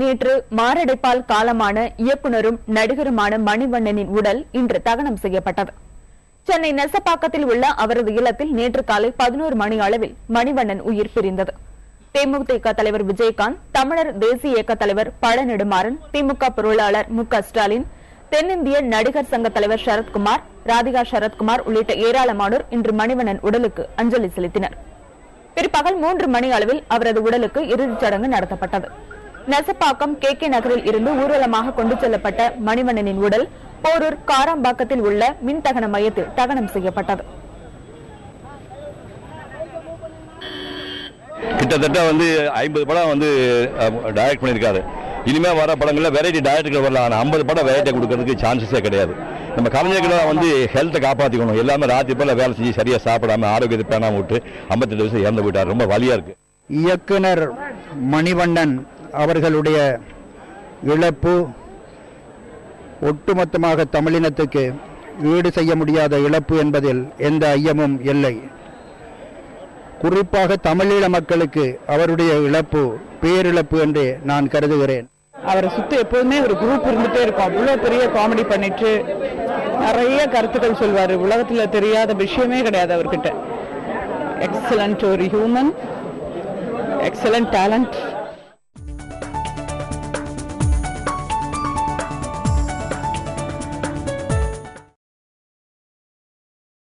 நேற்று மாரடைப்பால் காலமான இயக்குனரும் நடிகருமான மணிவண்ணனின் உடல் இன்று தகனம் செய்யப்பட்டது. சென்னை நெசப்பாக்கத்தில் உள்ள அவரது இல்லத்தில் நேற்று காலை 11 மணி அளவில் மணிவண்ணன் உயிர் பிரிந்தது. தேமுதிக தலைவர் விஜயகாந்த், தமிழர் தேசிய இயக்க தலைவர் பழ நெடுமாறன், திமுக பொருளாளர் மு.க. ஸ்டாலின், தென்னிந்திய நடிகர் சங்க தலைவர் சரத்குமார், ராதிகா சரத்குமார் உள்ளிட்ட ஏராளமானோர் இன்று மணிவண்ணன் உடலுக்கு அஞ்சலி செலுத்தினர். பிற்பகல் 3 மணி அளவில் அவரது உடலுக்கு இறுதிச் சடங்கு நடத்தப்பட்டது. நெசப்பாக்கம் KK நகரில் இருந்து ஊர்வலமாக கொண்டு செல்லப்பட்ட மணிவண்ணனின் உடல் போரூர் காராம்பாக்கத்தில் உள்ள மின்தகன மையத்தில் தகனம் செய்யப்பட்டது. கிட்டத்தட்ட 50 படம் டைரக்ட் பண்ணியிருக்காரு. இனிமே வர படங்கள்ல வெரைட்டி டைரக்டர்கள் வரலாம். 50 படம் வெரைட்டி கொடுக்கறதுக்கு சான்சஸே கிடையாது. நம்ம கலைஞர்களை ஹெல்த்தை காப்பாற்றிக்கணும். எல்லாமே ராத்திரி போல வேலை செஞ்சு சரியா சாப்பிடாம ஆரோக்கியத்தை பேணாம விட்டு 58 வருஷம் இறந்து போயிட்டார். ரொம்ப வலியா இருக்கு. இயக்குனர் மணிவண்ணன் அவர்களுடைய இழப்பு ஒட்டுமொத்தமாக தமிழினத்துக்கு ஈடு செய்ய முடியாத இழப்பு என்பதில் எந்த ஐயமும் இல்லை. குறிப்பாக தமிழீழ மக்களுக்கு அவருடைய இழப்பு பேரிழப்பு என்று நான் கருதுகிறேன். அவரை சுற்றி எப்போதுமே ஒரு குரூப் இருந்துட்டே இருக்கும். அவ்வளோ பெரிய காமெடி பண்ணிட்டு நிறைய கருத்துக்கள் சொல்வார். உலகத்தில் தெரியாத விஷயமே கிடையாது அவர்கிட்ட. எக்ஸலண்ட் ஒரு ஹியூமன், எக்ஸலண்ட் டேலண்ட்.